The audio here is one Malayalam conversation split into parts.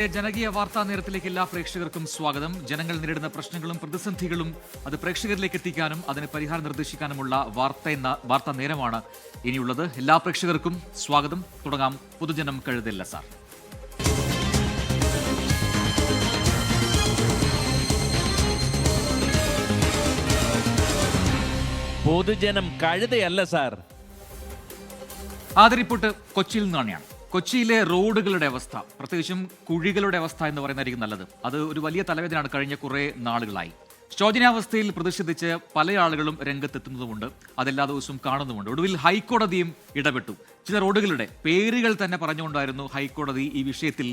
ജനകീയ വാർത്താ നേരത്തിലേക്ക് എല്ലാ പ്രേക്ഷകർക്കും സ്വാഗതം. ജനങ്ങൾ നേരിടുന്ന പ്രശ്നങ്ങളും പ്രതിസന്ധികളും അത് പ്രേക്ഷകരിലേക്ക് എത്തിക്കാനും അതിന് പരിഹാരം നിർദ്ദേശിക്കാനുമുള്ള വാർത്താ നേരമാണ് ഇനിയുള്ളത്. എല്ലാ പ്രേക്ഷകർക്കും സ്വാഗതം. തുടങ്ങാം. പൊതുജനം കഴുതില്ല സാർ. പൊതുജനം കഴുതയല്ല സാർ. ആദരിപ്പൊട്ട് കൊച്ചിയിൽ നിന്നാണ്. കൊച്ചിയിലെ റോഡുകളുടെ അവസ്ഥ, പ്രത്യേകിച്ചും കുഴികളുടെ അവസ്ഥ എന്ന് പറയുന്നതായിരിക്കും നല്ലത്. അത് ഒരു വലിയ തലവേദനയാണ് കഴിഞ്ഞ കുറേ നാളുകളായി. ശോചനീയാവസ്ഥയിൽ പ്രതിഷേധിച്ച് പല ആളുകളും രംഗത്തെത്തുന്നതുമുണ്ട്, അതെല്ലാ ദിവസവും കാണുന്നുമുണ്ട്. ഒടുവിൽ ഹൈക്കോടതിയും ഇടപെട്ടു. ചില റോഡുകളുടെ പേരുകൾ തന്നെ പറഞ്ഞുകൊണ്ടായിരുന്നു ഹൈക്കോടതി ഈ വിഷയത്തിൽ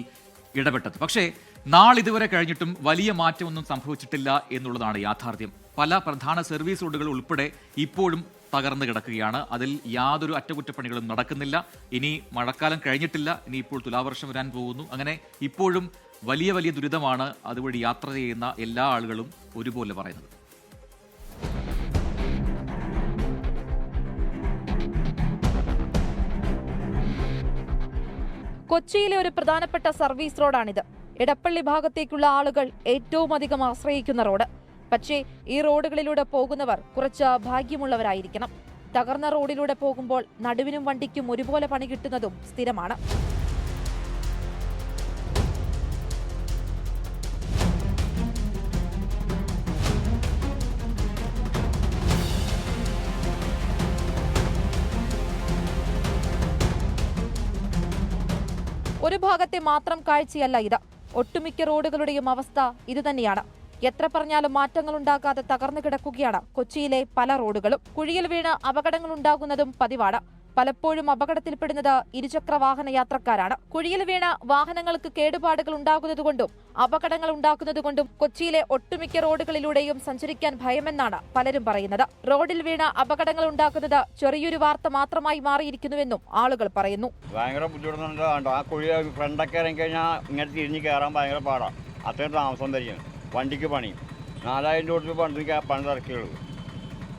ഇടപെട്ടത്. പക്ഷേ നാളിതുവരെ കഴിഞ്ഞിട്ടും വലിയ മാറ്റമൊന്നും സംഭവിച്ചിട്ടില്ല എന്നുള്ളതാണ് യാഥാർത്ഥ്യം. പല പ്രധാന സർവീസ് റോഡുകൾ ഉൾപ്പെടെ ഇപ്പോഴും തകർന്നു കിടക്കുകയാണ്. അതിൽ യാതൊരു അറ്റകുറ്റപ്പണികളും നടക്കുന്നില്ല. ഇനി മഴക്കാലം കഴിഞ്ഞിട്ടില്ല, ഇനി ഇപ്പോൾ തുലാവർഷം വരാൻ പോകുന്നു. അങ്ങനെ ഇപ്പോഴും വലിയ വലിയ ദുരിതമാണ് അതുവഴി യാത്ര ചെയ്യുന്ന എല്ലാ ആളുകളും ഒരുപോലെ പറയുന്നത്. കൊച്ചിയിലെ ഒരു പ്രധാനപ്പെട്ട സർവീസ് റോഡാണിത്. ഇടപ്പള്ളി ഭാഗത്തേക്കുള്ള ആളുകൾ ഏറ്റവും അധികം ആശ്രയിക്കുന്ന റോഡ്. പക്ഷേ ഈ റോഡുകളിലൂടെ പോകുന്നവർ കുറച്ച് ഭാഗ്യമുള്ളവരായിരിക്കണം. തകർന്ന റോഡിലൂടെ പോകുമ്പോൾ നടുവിനും വണ്ടിക്കും ഒരുപോലെ പണി കിട്ടുന്നതും സ്ഥിരമാണ്. ഒരു ഭാഗത്തെ മാത്രം കാഴ്ചയല്ല ഇത്. ഒട്ടുമിക്ക റോഡുകളുടെയും അവസ്ഥ ഇതുതന്നെയാണ്. എത്ര പറഞ്ഞാലും മാറ്റങ്ങൾ ഉണ്ടാകാതെ തകർന്നു കിടക്കുകയാണ് കൊച്ചിയിലെ പല റോഡുകളും. കുഴിയിൽ വീണ് അപകടങ്ങൾ ഉണ്ടാകുന്നതും പതിവാണ്. പലപ്പോഴും അപകടത്തിൽപ്പെടുന്നത് ഇരുചക്ര വാഹന യാത്രക്കാരാണ്. കുഴിയിൽ വീണ് വാഹനങ്ങൾക്ക് കേടുപാടുകൾ ഉണ്ടാകുന്നതുകൊണ്ടും അപകടങ്ങൾ ഉണ്ടാക്കുന്നതുകൊണ്ടും കൊച്ചിയിലെ ഒട്ടുമിക്ക റോഡുകളിലൂടെയും സഞ്ചരിക്കാൻ ഭയമെന്നാണ് പലരും പറയുന്നത്. റോഡിൽ വീണ് അപകടങ്ങൾ ഉണ്ടാക്കുന്നത് ചെറിയൊരു വാർത്ത മാത്രമായി മാറിയിരിക്കുന്നുവെന്നും ആളുകൾ പറയുന്നു. ഭയങ്കര ബുദ്ധിമുട്ടുന്നുണ്ട്. ആ കുഴി ഫ്രണ്ടൊക്കെ ഇറങ്ങി കഴിഞ്ഞാൽ ഇങ്ങനെ തിരിഞ്ഞ് കയറാൻ ഭയങ്കര പാടാണ്. അത്രയും താമസം തരും. വണ്ടിക്ക് പണി 4000 രൂപ പണി തിരക്കുള്ളൂ.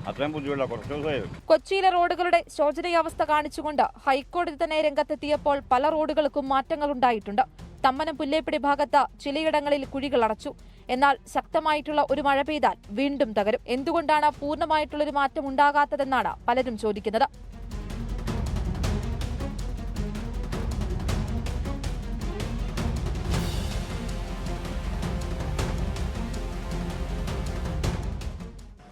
അത്രയും ബുദ്ധിമുട്ടില്ല. കുറച്ച് ദിവസമായി. കൊച്ചിയിലെ റോഡുകളുടെ ശോചനീയാവസ്ഥ കാണിച്ചുകൊണ്ട് ഹൈക്കോടതി തന്നെ രംഗത്തെത്തിയപ്പോൾ പല റോഡുകൾക്കും മാറ്റങ്ങൾ ഉണ്ടായിട്ടുണ്ട്. തമ്മനം പുല്ലേപ്പിടി ഭാഗത്ത് ചിലയിടങ്ങളിൽ കുഴികൾ അടച്ചു. എന്നാൽ ശക്തമായിട്ടുള്ള ഒരു മഴ പെയ്താൽ വീണ്ടും തകരും. എന്തുകൊണ്ടാണ് പൂർണ്ണമായിട്ടുള്ളൊരു മാറ്റം ഉണ്ടാകാത്തതെന്നാണ് പലരും ചോദിക്കുന്നത്.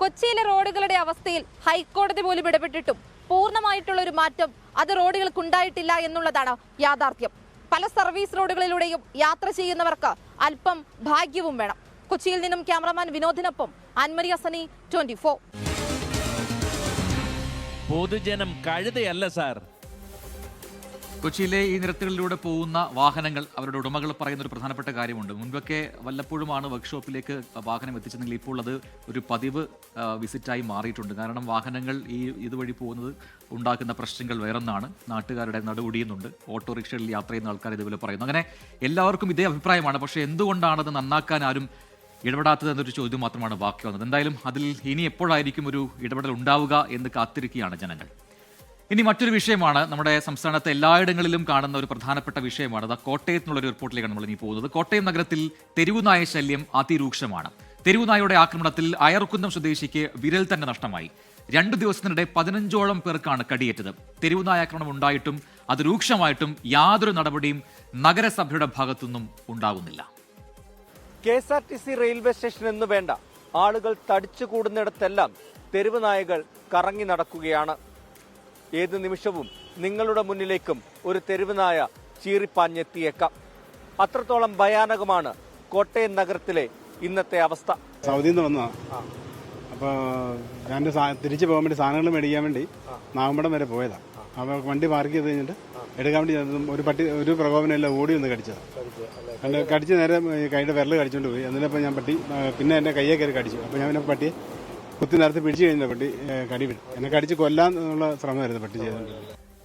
കൊച്ചിയിലെ റോഡുകളുടെ അവസ്ഥയിൽ ഹൈക്കോടതി പോലും ഇടപെട്ടിട്ടും പൂർണ്ണമായിട്ടുള്ള ഒരു മാറ്റം അത് റോഡുകൾക്കുണ്ടായിട്ടില്ല എന്നുള്ളതാണ് യാഥാർത്ഥ്യം. പല സർവീസ് റോഡുകളിലൂടെയും യാത്ര ചെയ്യുന്നവർക്ക് അല്പം ഭാഗ്യവും വേണം. കൊച്ചിയിൽ നിന്നും ക്യാമറമാൻ വിനോദിനൊപ്പം അൻമരിയ സനി, 24. പൊതുജനം കഴുതയല്ല സാർ. കൊച്ചിയിലെ ഈ നിരത്തുകളിലൂടെ പോകുന്ന വാഹനങ്ങൾ, അവരുടെ ഉടമകൾ പറയുന്ന ഒരു പ്രധാനപ്പെട്ട കാര്യമുണ്ട്. മുൻപൊക്കെ വല്ലപ്പോഴുമാണ് വർക്ക്ഷോപ്പിലേക്ക് വാഹനം എത്തിച്ചെങ്കിൽ ഇപ്പോൾ അത് ഒരു പതിവ് വിസിറ്റായി മാറിയിട്ടുണ്ട്. കാരണം വാഹനങ്ങൾ ഇതുവഴി പോകുന്നത് ഉണ്ടാക്കുന്ന പ്രശ്നങ്ങൾ വേറൊന്നാണ്. നാട്ടുകാരുടെ നടുവൊടിയുന്നുണ്ട്. ഓട്ടോറിക്ഷകളിൽ യാത്ര ചെയ്യുന്ന ആൾക്കാർ ഇതുപോലെ പറയുന്നു. അങ്ങനെ എല്ലാവർക്കും ഇതേ അഭിപ്രായമാണ്. പക്ഷേ എന്തുകൊണ്ടാണത് നന്നാക്കാൻ ആരും ഇടപെടാത്തത് എന്നൊരു ചോദ്യം മാത്രമാണ് ബാക്കി വന്നത്. എന്തായാലും അതിൽ ഇനി എപ്പോഴായിരിക്കും ഒരു ഇടപെടൽ ഉണ്ടാവുക എന്ന് കാത്തിരിക്കുകയാണ് ജനങ്ങൾ. ഇനി മറ്റൊരു വിഷയമാണ്. നമ്മുടെ സംസ്ഥാനത്തെ എല്ലായിടങ്ങളിലും കാണുന്ന ഒരു പ്രധാനപ്പെട്ട വിഷയമാണ്. അത് കോട്ടയത്തിനുള്ളൊരു റിപ്പോർട്ടിലേക്കാണ് നമ്മൾ ഇനി പോകുന്നത്. കോട്ടയം നഗരത്തിൽ തെരുവുനായ ശല്യം അതിരൂക്ഷമാണ്. തെരുവുനായയുടെ ആക്രമണത്തിൽ അയർക്കുന്നം സ്വദേശിക്ക് വിരൽ തന്നെ നഷ്ടമായി. 2 ദിവസത്തിനിടെ 15ഓളം പേർക്കാണ് കടിയേറ്റത്. തെരുവുനായ ആക്രമണം ഉണ്ടായിട്ടും അത് രൂക്ഷമായിട്ടും യാതൊരു നടപടിയും നഗരസഭയുടെ ഭാഗത്തുനിന്നും ഉണ്ടാകുന്നില്ല. KSRTC റെയിൽവേ സ്റ്റേഷൻ എന്ന് വേണ്ട, ആളുകൾ തടിച്ചുകൂടുന്നിടത്തെല്ലാം തെരുവ് നായകൾ കറങ്ങി നടക്കുകയാണ്. ഏത് നിമിഷവും നിങ്ങളുടെ മുന്നിലേക്കും ഒരു തെരുവ് നായ ചീറിപ്പാഞ്ഞെത്തിയേക്കാം. അത്രത്തോളം ഭയാനകമാണ് കോട്ടയം നഗരത്തിലെ ഇന്നത്തെ അവസ്ഥ. സൗദിയിൽ നിന്ന് വന്നതാണ്. അപ്പോൾ ഞാൻ തിരിച്ചു പോകാൻ വേണ്ടി സാധനങ്ങൾ മേടിക്കാൻ വേണ്ടി നാഗമ്പടം വരെ പോയതാണ്. അപ്പോൾ വണ്ടി പാർക്ക് ചെയ്ത് കഴിഞ്ഞിട്ട് എടുക്കാൻ വേണ്ടി ഒരു പ്രകോപനമില്ല ഓടി ഒന്ന് കടിച്ചതാണ്. കടിച്ച് നേരെ കൈയുടെ വിരൽ കടിച്ചുകൊണ്ട് പോയി. എന്നിട്ടപ്പോൾ ഞാൻ പിന്നെ എൻ്റെ കയ്യെ കയറി കടിച്ചു. അപ്പോൾ ഞാൻ പിന്നെ പട്ടിയെ കുത്തി നേരത്തെ പിടിച്ചു കഴിഞ്ഞ പട്ടി കടി വിടും. എന്നെ കടിച്ച് കൊല്ലാന്നുള്ള ശ്രമമായിരുന്നു പട്ടി ചെയ്തത്.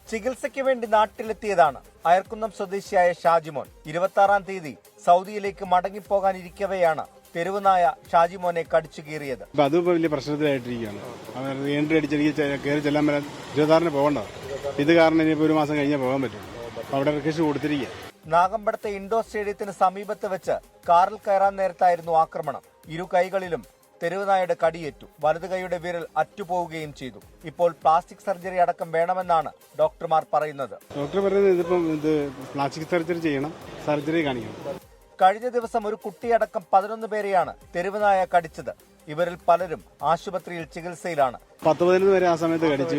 ചികിത്സയ്ക്ക് വേണ്ടി നാട്ടിലെത്തിയതാണ് അയർക്കുന്നം സ്വദേശിയായ ഷാജിമോൻ. 26-ാം തീയതി സൗദിയിലേക്ക് മടങ്ങിപ്പോകാനിരിക്കവെയാണ് തെരുവുനായ ഷാജിമോനെ കടിച്ചു കീറിയത്. അപ്പൊ അതിപ്പോ വലിയ പ്രശ്നത്തിലായിട്ടിരിക്കുകയാണ്. അവർ എൻട്രി അടിച്ച് എനിക്ക് കയറി ചെല്ലാൻ വരാൻ 26-ന് പോകണ്ടോ. ഇത് കാരണം ഇനിയിപ്പോൾ 1 മാസം കഴിഞ്ഞാൽ പോകാൻ പറ്റും. അപ്പോൾ അവിടെ റിക്വസ്റ്റ് കൊടുത്തിരിക്കുക. നാഗമ്പടത്തെ ഇൻഡോർ സ്റ്റേഡിയത്തിന് സമീപത്ത് വെച്ച് കാറിൽ കയറാൻ നേരത്തായിരുന്നു ആക്രമണം. ഇരു കൈകളിലും തെരുവുനായയുടെ കടിയേറ്റു. വലതു കൈയുടെ വിരൽ അറ്റുപോവുകയും ചെയ്തു. ഇപ്പോൾ പ്ലാസ്റ്റിക് സർജറി അടക്കം വേണമെന്നാണ് ഡോക്ടർമാർ പറയുന്നത്. ഡോക്ടർ പറയുന്നത് ഇതിപ്പം പ്ലാസ്റ്റിക് സർജറി ചെയ്യണം, സർജറി കാണിക്കണം. കഴിഞ്ഞ ദിവസം ഒരു കുട്ടിയടക്കം 11 പേരെയാണ് തെരുവുനായ കടിച്ചത്. ഇവരിൽ പലരും ആശുപത്രിയിൽ ചികിത്സയിലാണ്. 10-15 പേരെ ആ സമയത്ത് കടിച്ചു.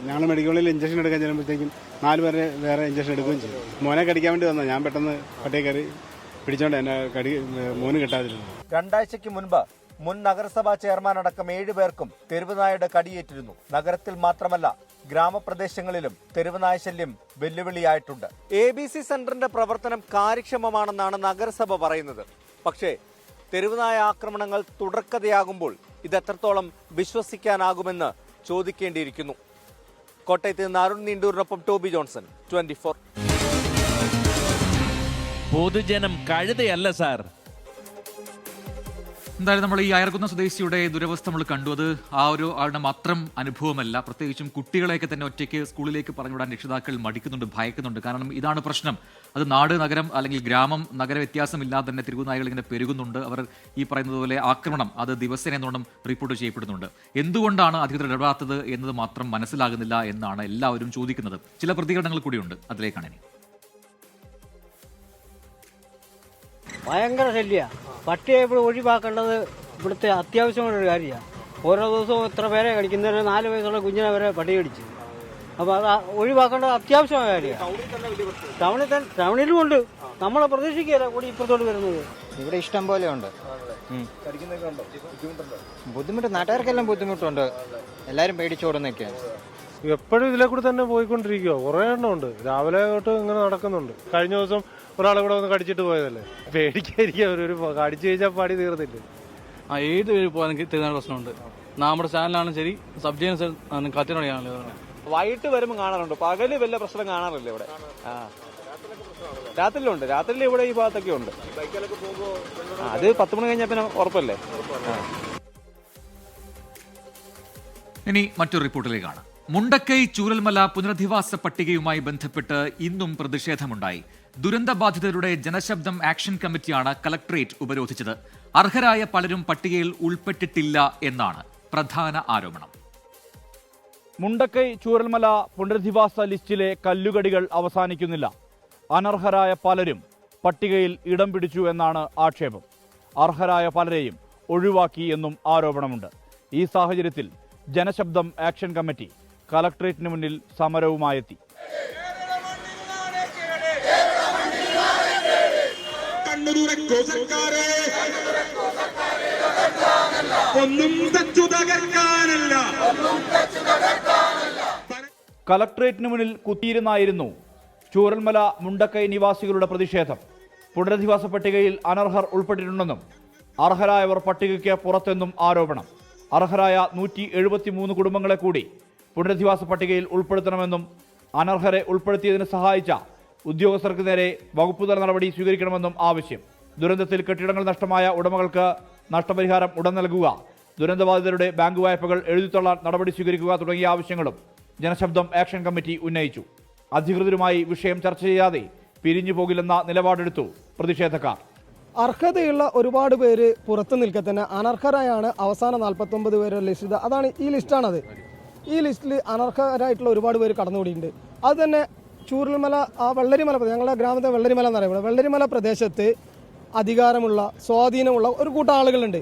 ഞങ്ങൾ മെഡിക്കൽ കോളേജിൽ ഇഞ്ചക്ഷൻ എടുക്കാൻ ചെല്ലുമ്പോഴത്തേക്കും 4 പേരെ വേറെ ഇഞ്ചക്ഷൻ എടുക്കുകയും ചെയ്തു. മോനെ കടിക്കാൻ വേണ്ടി വന്നു. ഞാൻ പെട്ടെന്ന് പട്ടിയെ കയറി പിടിച്ചോണ്ട് എന്നെ മോന് കിട്ടാതിരുന്നു. 2 ആഴ്ചയ്ക്ക് മുൻപ് മുൻ നഗരസഭാ ചെയർമാൻ അടക്കം 7 പേർക്കും തെരുവുനായയുടെ കടിയേറ്റിരുന്നു. നഗരത്തിൽ മാത്രമല്ല ഗ്രാമപ്രദേശങ്ങളിലും തെരുവുനായ ശല്യം വെല്ലുവിളിയായിട്ടുണ്ട്. ABC സെന്ററിന്റെ പ്രവർത്തനം കാര്യക്ഷമമാണെന്നാണ് നഗരസഭ പറയുന്നത്. പക്ഷേ തെരുവുനായ ആക്രമണങ്ങൾ തുടർക്കഥയാകുമ്പോൾ ഇത് എത്രത്തോളം വിശ്വസിക്കാനാകുമെന്ന് ചോദിക്കേണ്ടിയിരിക്കുന്നു. കോട്ടയത്ത് നിന്ന് അരുൺ നീണ്ടൂരിനൊപ്പം ടോബി ജോൺസൺ, 24. പൊതുജനം കഴുതയല്ല സാർ. എന്തായാലും നമ്മൾ ഈ അയർകുന്ന സ്വദേശിയുടെ ദുരവസ്ഥ നമ്മൾ കണ്ടു. അത് ആ ഒരു ആളുടെ മാത്രം അനുഭവമല്ല. പ്രത്യേകിച്ചും കുട്ടികളെയൊക്കെ തന്നെ ഒറ്റയ്ക്ക് സ്കൂളിലേക്ക് പറഞ്ഞുവിടാൻ രക്ഷിതാക്കൾ മടിക്കുന്നുണ്ട്, ഭയക്കുന്നുണ്ട്. കാരണം ഇതാണ് പ്രശ്നം. അത് നാട്, നഗരം അല്ലെങ്കിൽ ഗ്രാമം, നഗര വ്യത്യാസമില്ലാതെ തന്നെ തെരുവുനായകൾ ഇങ്ങനെ പെരുകുന്നുണ്ട്. അവർ ഈ പറയുന്നത് പോലെ ആക്രമണം അത് ദിവസേന എന്നോണം റിപ്പോർട്ട് ചെയ്യപ്പെടുന്നുണ്ട്. എന്തുകൊണ്ടാണ് അധികൃതർ ഇടപെടാത്തത് എന്നത് മാത്രം മനസ്സിലാകുന്നില്ല എന്നാണ് എല്ലാവരും ചോദിക്കുന്നത്. ചില പ്രതികരണങ്ങൾ കൂടിയുണ്ട്, അതിലേക്കാണ് ഇനി. ഭയങ്കര ശല്യമാണ്. പട്ടിയെ ഇവിടെ ഒഴിവാക്കേണ്ടത് ഇവിടുത്തെ അത്യാവശ്യമായൊരു കാര്യമാണ്. ഓരോ ദിവസവും എത്ര പേരെ കടിക്കുന്നവരെ 4 വയസ്സുള്ള കുഞ്ഞിനെ വരെ പട്ടി കടിച്ചു. അപ്പോൾ അത് ഒഴിവാക്കേണ്ടത് അത്യാവശ്യമായ കാര്യമാണ്. ടൗണിലും ഉണ്ട്. നമ്മളെ പ്രതീക്ഷിക്കുകയല്ല കൂടി ഇപ്പുറത്തോട്ട് വരുന്നത്. ഇവിടെ ഇഷ്ടം പോലെ ഉണ്ട്. ബുദ്ധിമുട്ട്, നാട്ടുകാർക്കെല്ലാം ബുദ്ധിമുട്ടുണ്ട്. എല്ലാവരും പേടിച്ചോടുന്നൊക്കെയാണ്. എപ്പോഴും ഇതിലെ കൂടി തന്നെ പോയിക്കൊണ്ടിരിക്കുക. കുറേ എണ്ണം ഉണ്ട്. രാവിലെ തൊട്ട് ഇങ്ങനെ നടക്കുന്നുണ്ട്. കഴിഞ്ഞ ദിവസം ഒരാളെ കൂടെ ഒന്ന് കടിച്ചിട്ട് പോയതല്ലേ. പേടിക്കായിരിക്കും. ഒരു കടിച്ചു കഴിഞ്ഞാൽ പാടി തീർന്നില്ല. ഏത് പേര് പോകാൻ തീർന്ന പ്രശ്നമുണ്ട്. നമ്മുടെ ചാനലാണെങ്കിലും ശരി, സബ്ജൻസ് കത്തിനോടെയാണല്ലോ. വൈകിട്ട് വരുമ്പോൾ കാണാറുണ്ട്. പകല് വല്ല പ്രശ്നം കാണാറില്ല ഇവിടെ. രാത്രിയിലുണ്ട്. രാത്രിയിൽ ഇവിടെ ഈ ഭാഗത്തൊക്കെ ഉണ്ട്. അത് 10 മണി കഴിഞ്ഞാൽ പിന്നെ ഉറപ്പല്ലേ. ഇനി മറ്റൊരു റിപ്പോർട്ടിലേക്കാണ്. മുണ്ടക്കൈ ചൂരൽമല പുനരധിവാസ പട്ടികയുമായി ബന്ധപ്പെട്ട് ഇന്നും പ്രതിഷേധമുണ്ടായി. ദുരന്തബാധിതരുടെ ജനശബ്ദം ആക്ഷൻ കമ്മിറ്റിയാണ് കലക്ടറേറ്റ് ഉപരോധിച്ചത്. അർഹരായ പലരും പട്ടികയിൽ ഉൾപ്പെട്ടിട്ടില്ല എന്നാണ് പ്രധാന ആരോപണം. മുണ്ടക്കൈ ചൂരൽമല പുനരധിവാസ ലിസ്റ്റിലെ കല്ലുകടികൾ അവസാനിക്കുന്നില്ല. അനർഹരായ പലരും പട്ടികയിൽ ഇടം പിടിച്ചു എന്നാണ് ആക്ഷേപം. അർഹരായ പലരെയും ഒഴിവാക്കി എന്നും ആരോപണമുണ്ട്. ഈ സാഹചര്യത്തിൽ ജനശബ്ദം ആക്ഷൻ കമ്മിറ്റി കലക്ടറേറ്റിന് മുന്നിൽ സമരവുമായെത്തി. കലക്ടറേറ്റിന് മുന്നിൽ കുത്തിയിരുന്നായിരുന്നു ചൂരൽമല മുണ്ടക്കൈ നിവാസികളുടെ പ്രതിഷേധം. പുനരധിവാസ പട്ടികയിൽ അനർഹർ ഉൾപ്പെട്ടിട്ടുണ്ടെന്നും അർഹരായവർ പട്ടികയ്ക്ക് പുറത്തെന്നും ആരോപണം. അർഹരായ 173 കുടുംബങ്ങളെ കൂടി പുനരധിവാസ പട്ടികയിൽ ഉൾപ്പെടുത്തണമെന്നും അനർഹരെ ഉൾപ്പെടുത്തിയതിന് സഹായിച്ച ഉദ്യോഗസ്ഥർക്ക് നേരെ വകുപ്പുതല നടപടി സ്വീകരിക്കണമെന്നും ആവശ്യം. ദുരന്തത്തിൽ കെട്ടിടങ്ങൾ നഷ്ടമായ ഉടമകൾക്ക് നഷ്ടപരിഹാരം ഉടൻ നൽകുക, ദുരന്തബാധിതരുടെ ബാങ്ക് വായ്പകൾ എഴുതിത്തള്ളാൻ നടപടി സ്വീകരിക്കുക തുടങ്ങിയ ആവശ്യങ്ങളും ജനശബ്ദം ആക്ഷൻ കമ്മിറ്റി ഉന്നയിച്ചു. അധികൃതരുമായി വിഷയം ചർച്ച ചെയ്യാതെ പിരിഞ്ഞു പോകില്ലെന്ന നിലപാടെടുത്തു പ്രതിഷേധക്കാർ. അർഹതയുള്ള ഒരുപാട് പേര് പുറത്തു നിൽക്കെ തന്നെ അനർഹരായാണ് അവസാന 49 പേരെ ലിസ്റ്റ്. അതാണ് ഈ ലിസ്റ്റാണത്. ഈ ലിസ്റ്റിൽ അനർഹരായിട്ടുള്ള ഒരുപാട് പേര് കടന്നുകൂടിയിട്ടുണ്ട്. അത് തന്നെ ചൂരൽമല, ആ വെള്ളരിമല, ഞങ്ങളുടെ ഗ്രാമത്തെ വെള്ളരിമല എന്നറിയപ്പെടുന്നത്, വെള്ളരിമല പ്രദേശത്ത് അധികാരമുള്ള, സ്വാധീനമുള്ള ഒരു കൂട്ടം ആളുകളുണ്ട്.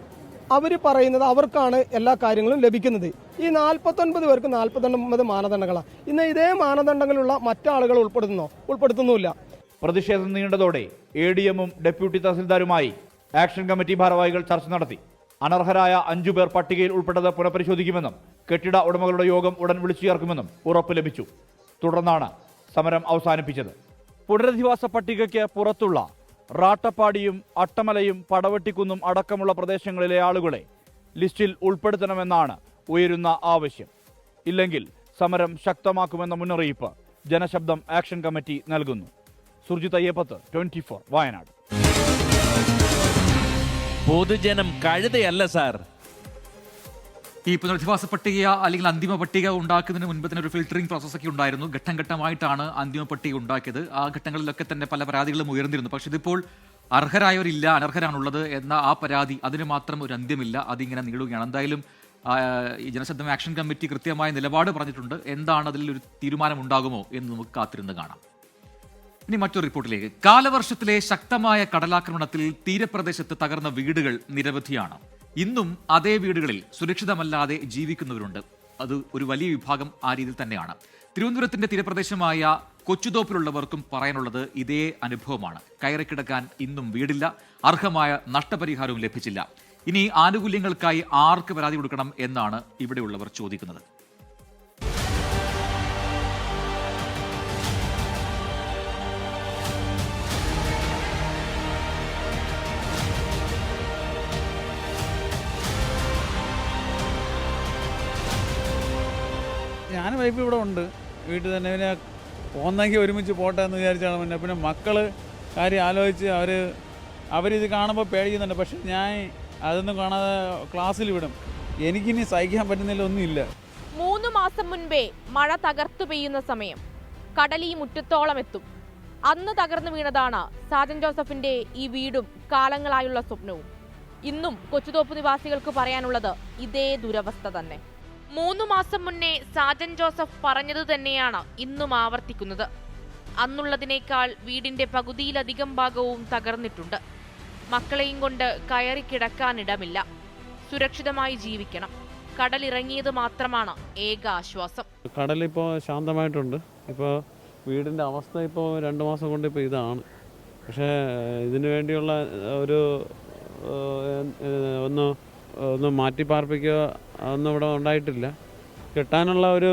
അവർ പറയുന്നത് അവർക്കാണ് എല്ലാ കാര്യങ്ങളും ലഭിക്കുന്നത്. ഈ 49 പേർക്ക് 49 മാനദണ്ഡങ്ങളാണ്. ഇന്ന് ഇതേ മാനദണ്ഡങ്ങളുള്ള മറ്റാളുകൾ ഉൾപ്പെടുത്തുന്നുമില്ല. പ്രതിഷേധം നീണ്ടതോടെ ADM-ഉം ഡെപ്യൂട്ടി തഹസിൽദാരുമായി ആക്ഷൻ കമ്മിറ്റി ഭാരവാഹികൾ ചർച്ച നടത്തി. അനർഹരായ 5 പേർ പട്ടികയിൽ ഉൾപ്പെട്ടത് പുനഃപരിശോധിക്കുമെന്നും കെട്ടിട ഉടമകളുടെ യോഗം ഉടൻ വിളിച്ചു ചേർക്കുമെന്നും ഉറപ്പ് ലഭിച്ചു. തുടർന്നാണ് സമരം അവസാനിപ്പിച്ചത്. പുനരധിവാസ പട്ടികയ്ക്ക് പുറത്തുള്ള റാട്ടപ്പാടിയും അട്ടമലയും പടവെട്ടിക്കുന്നും അടക്കമുള്ള പ്രദേശങ്ങളിലെ ആളുകളെ ലിസ്റ്റിൽ ഉൾപ്പെടുത്തണമെന്നാണ് ഉയരുന്ന ആവശ്യം. ഇല്ലെങ്കിൽ സമരം ശക്തമാക്കുമെന്ന മുന്നറിയിപ്പ് ജനശബ്ദം ആക്ഷൻ കമ്മിറ്റി നൽകുന്നു. സുർജിത് അയ്യപ്പത്ത്, 24 വയനാട്. പൊതുജനം കഴുതയല്ല സാർ. ഈ പുനരധിവാസ പട്ടിക അല്ലെങ്കിൽ അന്തിമ പട്ടിക ഉണ്ടാക്കുന്നതിന് മുൻപ് തന്നെ ഒരു ഫിൽറ്ററിംഗ് പ്രോസസ്സൊക്കെ ഉണ്ടായിരുന്നു. ഘട്ടം ഘട്ടമായിട്ടാണ് അന്തിമ പട്ടിക ഉണ്ടാക്കിയത്. ആ ഘട്ടങ്ങളിലൊക്കെ തന്നെ പല പരാതികളും ഉയർന്നിരുന്നു. പക്ഷേ ഇതിപ്പോൾ അർഹരായവരില്ല, അനർഹരാണുള്ളത് എന്ന ആ പരാതി, അതിന് മാത്രം ഒരു അന്ത്യമില്ല, അതിങ്ങനെ നീളുകയാണ്. എന്തായാലും ഈ ജനശബ്ദം ആക്ഷൻ കമ്മിറ്റി കൃത്യമായ നിലപാട് പറഞ്ഞിട്ടുണ്ട്. എന്താണ് അതിലൊരു തീരുമാനമുണ്ടാകുമോ എന്ന് നമുക്ക് കാത്തിരുന്ന് കാണാം. ഇനി മറ്റൊരു റിപ്പോർട്ടിലേക്ക്. കാലവർഷത്തിലെ ശക്തമായ കടലാക്രമണത്തിൽ തീരപ്രദേശത്ത് തകർന്ന വീടുകൾ നിരവധിയാണ്. ഇന്നും അതേ വീടുകളിൽ സുരക്ഷിതമല്ലാതെ ജീവിക്കുന്നവരുണ്ട്. അത് ഒരു വലിയ വിഭാഗം ആ രീതിയിൽ തന്നെയാണ്. തിരുവനന്തപുരത്തിന്റെ തീരപ്രദേശമായ കൊച്ചുതോപ്പിലുള്ളവർക്കും പറയാനുള്ളത് ഇതേ അനുഭവമാണ്. കയറിക്കിടക്കാൻ ഇന്നും വീടില്ല, അർഹമായ നഷ്ടപരിഹാരവും ലഭിച്ചില്ല. ഇനി ആനുകൂല്യങ്ങൾക്കായി ആർക്ക് പരാതി കൊടുക്കണം എന്നാണ് ഇവിടെയുള്ളവർ ചോദിക്കുന്നത്. ഞാൻ വൈഫ് ഇവിടെ ഉണ്ട്, വീട്ടിൽ തന്നെ. പിന്നെ പോന്നെങ്കിൽ ഒരുമിച്ച് പോട്ടെ എന്ന് വിചാരിച്ചാണ്. പിന്നെ മക്കള് കാര്യം ആലോചിച്ച് അവരിത് കാണുമ്പോൾ പേടിക്കുന്നുണ്ട്. പക്ഷെ ഞാൻ അതൊന്നും കാണാതെ ക്ലാസ്സിൽ വിടും. എനിക്കിനി സഹിക്കാൻ പറ്റുന്നില്ല, ഒന്നുമില്ല. 3 മാസം മുൻപേ മഴ തകർത്തു പെയ്യുന്ന സമയം കടൽ ഈ മുറ്റത്തോളം എത്തും. അന്ന് തകർന്നു വീണതാണ് സാജൻ ജോസഫിന്റെ ഈ വീടും കാലങ്ങളായുള്ള സ്വപ്നവും. ഇന്നും കൊച്ചുതോപ്പ് നിവാസികൾക്ക് പറയാനുള്ളത് ഇതേ ദുരവസ്ഥ തന്നെ. 3 മാസം മുന്നേ സാജൻ ജോസഫ് പറഞ്ഞത് തന്നെയാണ് ഇന്നും ആവർത്തിക്കുന്നത്. അന്നുള്ളതിനേക്കാൾ വീടിന്റെ പകുതിയിലധികം ഭാഗവും തകർന്നിട്ടുണ്ട്. മക്കളെയും കൊണ്ട് കയറി കിടക്കാനിടമില്ല. സുരക്ഷിതമായി ജീവിക്കണം. കടലിറങ്ങിയത് മാത്രമാണ് ഏക ആശ്വാസം. കടലിപ്പോൾ ശാന്തമായിട്ടുണ്ട്. ഇപ്പോൾ വീടിൻ്റെ അവസ്ഥ ഇപ്പോൾ 2 മാസം കൊണ്ട് ഇപ്പോൾ ഇതാണ്. പക്ഷേ ഇതിനു വേണ്ടിയുള്ള ഒരു ഒന്ന് മാറ്റിപ്പാർപ്പിക്കുക ഒന്നും ഇവിടെ ഉണ്ടായിട്ടില്ല. കിട്ടാനുള്ള ഒരു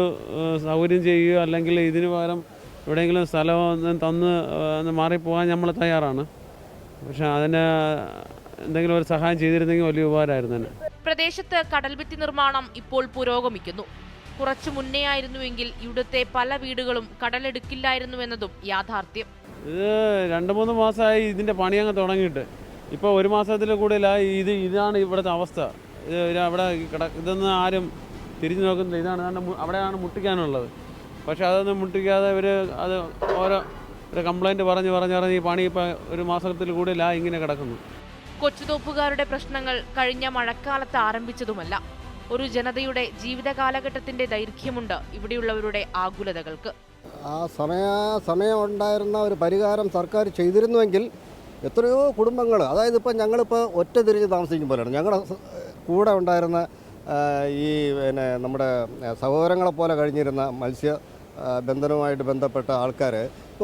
സൗകര്യം ചെയ്യുകയോ അല്ലെങ്കിൽ ഇതിന് പകരം എവിടെയെങ്കിലും സ്ഥലം തന്ന് മാറിപ്പോകാൻ നമ്മൾ തയ്യാറാണ്. പക്ഷെ അതിന് എന്തെങ്കിലും ഒരു സഹായം ചെയ്തിരുന്നെങ്കിൽ വലിയ ഉപകാരമായിരുന്നു തന്നെ. പ്രദേശത്ത് കടൽഭിത്തി നിർമ്മാണം ഇപ്പോൾ പുരോഗമിക്കുന്നു. കുറച്ചു മുന്നേ ആയിരുന്നുവെങ്കിൽ ഇവിടുത്തെ പല വീടുകളും കടലെടുക്കില്ലായിരുന്നുവെന്നതും യാഥാർത്ഥ്യം. ഇത് 2-3 മാസമായി ഇതിൻ്റെ പണി അങ്ങ് തുടങ്ങിയിട്ട്. ഇപ്പോൾ 1 മാസത്തിൽ കൂടുതലായി. ഇതാണ് ഇവിടുത്തെ അവസ്ഥ. അവിടെ ഇതൊന്നും ആരും തിരിഞ്ഞു നോക്കുന്നില്ല. ഇതാണ് അവിടെയാണ് മുട്ടിക്കാനുള്ളത്. പക്ഷെ അതൊന്നും മുട്ടിക്കാതെ ഇവർ അത് ഒരു കംപ്ലൈൻറ്റ് പറഞ്ഞ് ഈ പണി ഇപ്പോൾ 1 മാസത്തിൽ കൂടുതലായി ഇങ്ങനെ കിടക്കുന്നു. കൊച്ചുതോപ്പുകാരുടെ പ്രശ്നങ്ങൾ കഴിഞ്ഞ മഴക്കാലത്ത് ആരംഭിച്ചതുമല്ല. ഒരു ജനതയുടെ ജീവിത കാലഘട്ടത്തിന്റെ ദൈർഘ്യമുണ്ട് ഇവിടെയുള്ളവരുടെ ആകുലതകൾക്ക്. ആ സമയം ഉണ്ടായിരുന്ന ഒരു പരിഹാരം സർക്കാർ ചെയ്തിരുന്നുവെങ്കിൽ എത്രയോ കുടുംബങ്ങൾ, അതായത് ഇപ്പം ഞങ്ങളിപ്പോൾ ഒറ്റ തിരിഞ്ഞ് താമസിക്കും പോലെയാണ്. ഞങ്ങളുടെ കൂടെ ഉണ്ടായിരുന്ന ഈ നമ്മുടെ സഹോദരങ്ങളെ പോലെ കഴിഞ്ഞിരുന്ന മത്സ്യ ബന്ധനവുമായിട്ട് ബന്ധപ്പെട്ട ആൾക്കാർ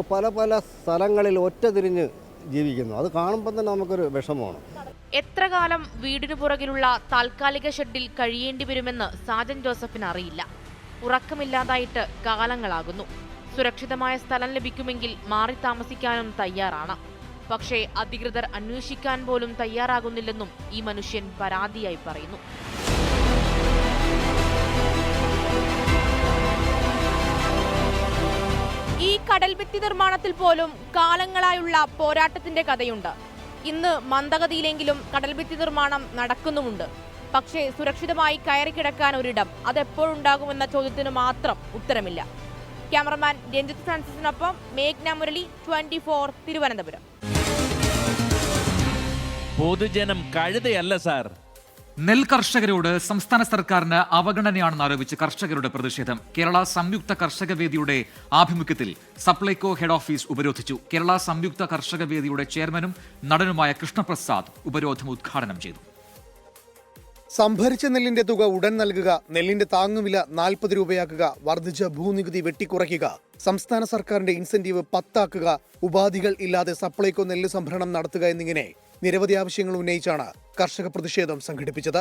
ഇപ്പോൾ പല സ്ഥലങ്ങളിൽ ഒറ്റ തിരിഞ്ഞ് ജീവിക്കുന്നു. അത് കാണുമ്പോൾ തന്നെ നമുക്കൊരു വിഷമമാണ്. എത്ര കാലം വീടിനു പുറകിലുള്ള താൽക്കാലിക ഷെഡിൽ കഴിയേണ്ടി വരുമെന്ന് സാജൻ ജോസഫിന് അറിയില്ല. ഉറക്കമില്ലാതായിട്ട് കാലങ്ങളാകുന്നു. സുരക്ഷിതമായ സ്ഥലം ലഭിക്കുമെങ്കിൽ മാറി താമസിക്കാനും തയ്യാറാണ്. പക്ഷേ അധികൃതർ അന്വേഷിക്കാൻ പോലും തയ്യാറാകുന്നില്ലെന്നും ഈ മനുഷ്യൻ പരാതിയായി പറയുന്നു. ഈ കടൽഭിത്തി നിർമ്മാണത്തിൽ പോലും കാലങ്ങളായുള്ള പോരാട്ടത്തിന്റെ കഥയുണ്ട്. ഇന്ന് മന്ദഗതിയിലെങ്കിലും കടൽഭിത്തി നിർമ്മാണം നടക്കുന്നുമുണ്ട്. പക്ഷേ സുരക്ഷിതമായി കയറിക്കിടക്കാൻ ഒരിടം അതെപ്പോഴുണ്ടാകുമെന്ന ചോദ്യത്തിന് മാത്രം ഉത്തരമില്ല. ക്യാമറമാൻ രഞ്ജിത്ത് ഫ്രാൻസിസിനൊപ്പം മേഘ്ന മുരളി, 24 തിരുവനന്തപുരം. പൊതുജനം കഴുതയല്ല സാർ. നെൽ കർഷകരോട് സംസ്ഥാന സർക്കാരിന് അവഗണനയാണെന്ന് ആരോപിച്ച് കർഷകരുടെ പ്രതിഷേധം. കേരള സംയുക്ത കർഷക വേദിയുടെ ആഭിമുഖ്യത്തിൽ സപ്ലൈകോ ഹെഡ് ഓഫീസ് ഉപരോധിച്ചു. കേരള സംയുക്ത കർഷക വേദിയുടെ ചെയർമാനും നടനുമായ കൃഷ്ണപ്രസാദ് ഉപരോധം ഉദ്ഘാടനം ചെയ്തു. സംഭരിച്ച നെല്ലിന്റെ തുക ഉടൻ നൽകുക, നെല്ലിന്റെ താങ്ങുവില 40 രൂപയാക്കുക, വർദ്ധിച്ച ഭൂനികുതി വെട്ടിക്കുറയ്ക്കുക, സംസ്ഥാന സർക്കാരിന്റെ ഇൻസെന്റീവ് 10 ആക്കുക, ഉപാധികൾ ഇല്ലാതെ സപ്ലൈകോ നെല്ല് സംഭരണം നടത്തുക എന്നിങ്ങനെ നിരവധി ആവശ്യങ്ങൾ ഉന്നയിച്ചാണ് കർഷക പ്രതിഷേധം സംഘടിപ്പിച്ചത്.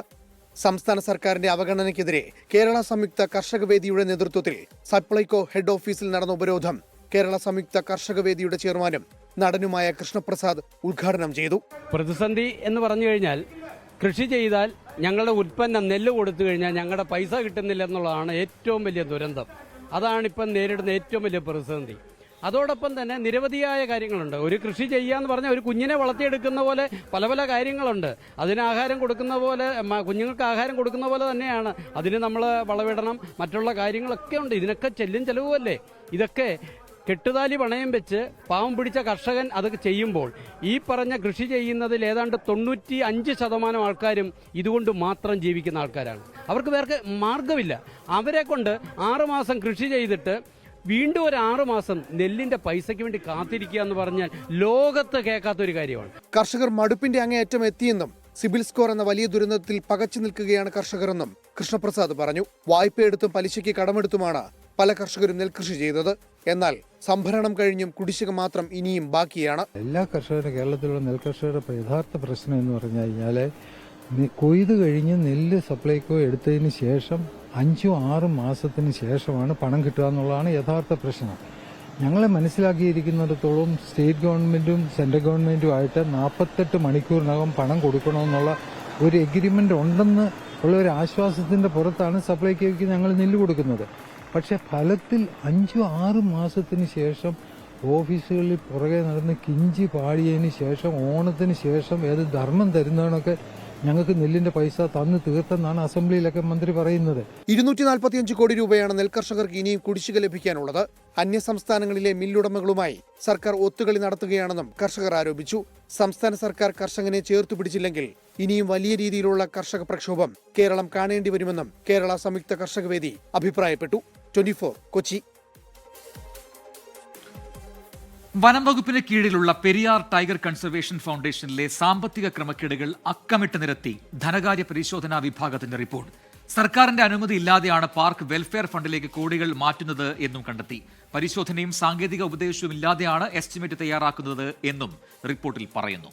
സംസ്ഥാന സർക്കാരിന്റെ അവഗണനയ്ക്കെതിരെ കേരള സംയുക്ത കർഷക വേദിയുടെ നേതൃത്വത്തിൽ സപ്ലൈകോ ഹെഡ് ഓഫീസിൽ നടന്ന ഉപരോധം കേരള സംയുക്ത കർഷക വേദിയുടെ ചെയർമാനും നടനുമായ കൃഷ്ണപ്രസാദ് ഉദ്ഘാടനം ചെയ്തു. പ്രതിസന്ധി എന്ന് പറഞ്ഞു കഴിഞ്ഞാൽ, കൃഷി ചെയ്താൽ ഞങ്ങളുടെ ഉൽപ്പന്നം നെല്ല് കൊടുത്തു കഴിഞ്ഞാൽ ഞങ്ങളുടെ പൈസ കിട്ടുന്നില്ല എന്നുള്ളതാണ് ഏറ്റവും വലിയ ദുരന്തം. അതാണിപ്പം നേരിടുന്ന ഏറ്റവും വലിയ പ്രതിസന്ധി. അതോടൊപ്പം തന്നെ നിരവധിയായ കാര്യങ്ങളുണ്ട്. ഒരു കൃഷി ചെയ്യാന്ന് പറഞ്ഞാൽ ഒരു കുഞ്ഞിനെ വളർത്തിയെടുക്കുന്ന പോലെ പല പല കാര്യങ്ങളുണ്ട്. അതിന് ആഹാരം കൊടുക്കുന്ന പോലെ, കുഞ്ഞുങ്ങൾക്ക് ആഹാരം കൊടുക്കുന്ന പോലെ തന്നെയാണ് അതിന് നമ്മൾ വളവിടണം, മറ്റുള്ള കാര്യങ്ങളൊക്കെ ഉണ്ട്. ഇതിനൊക്കെ ചെലവുമല്ലേ. ഇതൊക്കെ കെട്ടുതാലി പണയം വെച്ച് പാവം പിടിച്ച കർഷകൻ അതൊക്കെ ചെയ്യുമ്പോൾ ഈ പറഞ്ഞ കൃഷി ചെയ്യുന്നതിൽ ഏതാണ്ട് 95% ആൾക്കാരും ഇതുകൊണ്ട് മാത്രം ജീവിക്കുന്ന ആൾക്കാരാണ്. അവർക്ക് വേറെ മാർഗമില്ല. അവരെ കൊണ്ട് 6 മാസം കൃഷി ചെയ്തിട്ട് വീണ്ടും ഒരു 6 മാസം നെല്ലിന്റെ പൈസയ്ക്ക് വേണ്ടി കാത്തിരിക്കുക എന്ന് പറഞ്ഞാൽ ലോകത്ത് കേൾക്കാത്തൊരു കാര്യമാണ്. കർഷകർ മടുപ്പിന്റെ അങ്ങേയറ്റം എത്തിയെന്നും സിബിൽ സ്കോർ എന്ന വലിയ ദുരന്തത്തിൽ പകച്ചു നിൽക്കുകയാണ് കർഷകരെന്നും കൃഷ്ണപ്രസാദ് പറഞ്ഞു. വായ്പയെടുത്തും പലിശയ്ക്ക് കടമെടുത്തുമാണ് പല കർഷകരും നെൽകൃഷി ചെയ്തത്. എന്നാൽ സംഭരണം കഴിഞ്ഞും കുടിശ്ശിക മാത്രം ഇനിയും ബാക്കിയാണ്. എല്ലാ കർഷകരും, കേരളത്തിലുള്ള നെൽകർഷകരുടെ യഥാർത്ഥ പ്രശ്നം എന്ന് പറഞ്ഞു കഴിഞ്ഞാൽ കൊയ്ത് കഴിഞ്ഞ് നെല്ല് സപ്ലൈക്കോ എടുത്തതിന് ശേഷം 5-6 മാസത്തിന് ശേഷമാണ് പണം കിട്ടുക എന്നുള്ളതാണ് യഥാർത്ഥ പ്രശ്നം. ഞങ്ങളെ മനസ്സിലാക്കിയിരിക്കുന്നിടത്തോളം സ്റ്റേറ്റ് ഗവൺമെന്റും സെൻട്രൽ ഗവൺമെന്റുമായിട്ട് 48 മണിക്കൂറിനകം പണം കൊടുക്കണമെന്നുള്ള ഒരു എഗ്രിമെന്റ് ഉണ്ടെന്ന് ഉള്ള ഒരു ആശ്വാസത്തിന്റെ പുറത്താണ് സപ്ലൈക്കോയ്ക്ക് ഞങ്ങൾ നെല്ല് കൊടുക്കുന്നത്. പക്ഷെ ഫലത്തിൽ 5-6 മാസത്തിന് ശേഷം ഓഫീസുകളിൽ പുറകെ നടന്ന് കിഞ്ചി പാടിയതിന് ശേഷം ഓണത്തിന് ശേഷം ഏത് ധർമ്മം തരുന്നതിനൊക്കെ ഞങ്ങൾക്ക് നെല്ലിന്റെ പൈസ തന്നു തീർത്തെന്നാണ് അസംബ്ലിയിലൊക്കെ മന്ത്രി പറയുന്നത്. 245 കോടി രൂപയാണ് നെൽകർഷകർക്ക് ഇനിയും കുടിശ്ശിക ലഭിക്കാനുള്ളത്. അന്യ സംസ്ഥാനങ്ങളിലെ മില്ലുടമകളുമായി സർക്കാർ ഒത്തുകളി നടത്തുകയാണെന്നും കർഷകർ ആരോപിച്ചു. സംസ്ഥാന സർക്കാർ കർഷകനെ ചേർത്തുപിടിച്ചില്ലെങ്കിൽ ഇനിയും വലിയ രീതിയിലുള്ള കർഷക പ്രക്ഷോഭം കേരളം കാണേണ്ടി വരുമെന്നും കേരള സംയുക്ത കർഷക വേദി അഭിപ്രായപ്പെട്ടു. 24 കൊച്ചി. വനം വകുപ്പിന് കീഴിലുള്ള പെരിയാർ ടൈഗർ കൺസർവേഷൻ ഫൗണ്ടേഷനിലെ സാമ്പത്തിക ക്രമക്കേടുകൾ അക്കമിട്ട് നിരത്തി ധനകാര്യ പരിശോധനാ വിഭാഗത്തിന്റെ റിപ്പോർട്ട്. സർക്കാരിന്റെ അനുമതി ഇല്ലാതെയാണ് പാർക്ക് വെൽഫെയർ ഫണ്ടിലേക്ക് കോടികൾ മാറ്റുന്നത് എന്നും കണ്ടെത്തി. പരിശോധനയും സാങ്കേതിക ഉപദേശവും ഇല്ലാതെയാണ് എസ്റ്റിമേറ്റ് തയ്യാറാക്കുന്നത് എന്നും റിപ്പോർട്ടിൽ പറയുന്നു.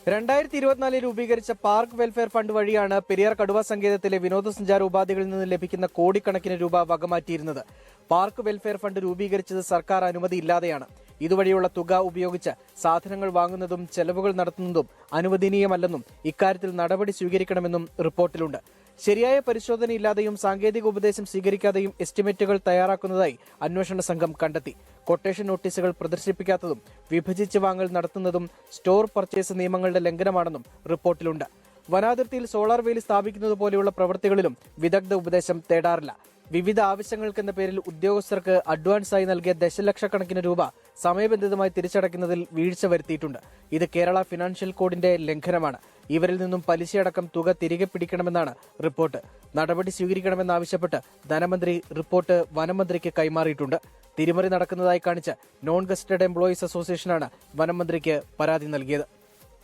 2024 രൂപീകരിച്ച പാർക്ക് വെൽഫെയർ ഫണ്ട് വഴിയാണ് പെരിയാർ കടുവ സങ്കേതത്തിലെ വിനോദസഞ്ചാര ഉപാധികളിൽ നിന്ന് ലഭിക്കുന്ന കോടിക്കണക്കിന് രൂപ വകമാറ്റിയിരുന്നത്. പാർക്ക് വെൽഫെയർ ഫണ്ട് രൂപീകരിച്ചത് സർക്കാർ അനുമതി ഇല്ലാതെയാണ്. ഇതുവഴിയുള്ള തുക ഉപയോഗിച്ച് സാധനങ്ങൾ വാങ്ങുന്നതും ചെലവുകൾ നടത്തുന്നതും അനുവദനീയമല്ലെന്നും ഇക്കാര്യത്തിൽ നടപടി സ്വീകരിക്കണമെന്നും റിപ്പോർട്ടിലുണ്ട്. ശരിയായ പരിശോധനയില്ലാതെയും സാങ്കേതിക ഉപദേശം സ്വീകരിക്കാതെയും എസ്റ്റിമേറ്റുകൾ തയ്യാറാക്കുന്നതായി അന്വേഷണ സംഘം കണ്ടെത്തി. കൊട്ടേഷൻ നോട്ടീസുകൾ പ്രദർശിപ്പിക്കാത്തതും വിഭജിച്ച് വാങ്ങൽ നടത്തുന്നതും സ്റ്റോർ പർച്ചേസ് നിയമങ്ങളുടെ ലംഘനമാണെന്നും റിപ്പോർട്ടിലുണ്ട്. വനാതിർത്തിയിൽ സോളാർ വേലി സ്ഥാപിക്കുന്നത് പോലെയുള്ള പ്രവൃത്തികളിലും വിദഗ്ധ ഉപദേശം തേടാറില്ല. വിവിധ ആവശ്യങ്ങൾക്കെന്ന പേരിൽ ഉദ്യോഗസ്ഥർക്ക് അഡ്വാൻസായി നൽകിയ ദശലക്ഷക്കണക്കിന് രൂപ സമയബന്ധിതമായി തിരിച്ചടയ്ക്കുന്നതിൽ വീഴ്ച വരുത്തിയിട്ടുണ്ട്. ഇത് കേരള ഫിനാൻഷ്യൽ കോഡിന്റെ ലംഘനമാണ്. ഇവരിൽ നിന്നും പലിശയടക്കം തുക തിരികെ പിടിക്കണമെന്നാണ് റിപ്പോർട്ട്. നടപടി സ്വീകരിക്കണമെന്നാവശ്യപ്പെട്ട് ധനമന്ത്രി റിപ്പോർട്ട് വനമന്ത്രിക്ക് കൈമാറിയിട്ടുണ്ട്. തിരിമറി നടക്കുന്നതായി കാണിച്ച് നോൺ ഗസ്റ്റഡ് എംപ്ലോയീസ് അസോസിയേഷനാണ് വനമന്ത്രിക്ക് പരാതി നൽകിയത്.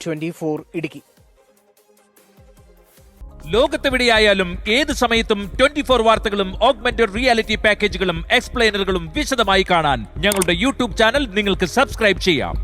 24 ഇടുക്കി. ലോകത്തെവിടെയായാലും ഏത് സമയത്തും 24 വാർത്തകളും ഓഗ്മെന്റഡ് റിയാലിറ്റി പാക്കേജുകളും എക്സ്പ്ലെയിനറുകളും വിശദമായി കാണാൻ ഞങ്ങളുടെ യൂട്യൂബ് ചാനൽ നിങ്ങൾക്ക് സബ്സ്ക്രൈബ് ചെയ്യാം.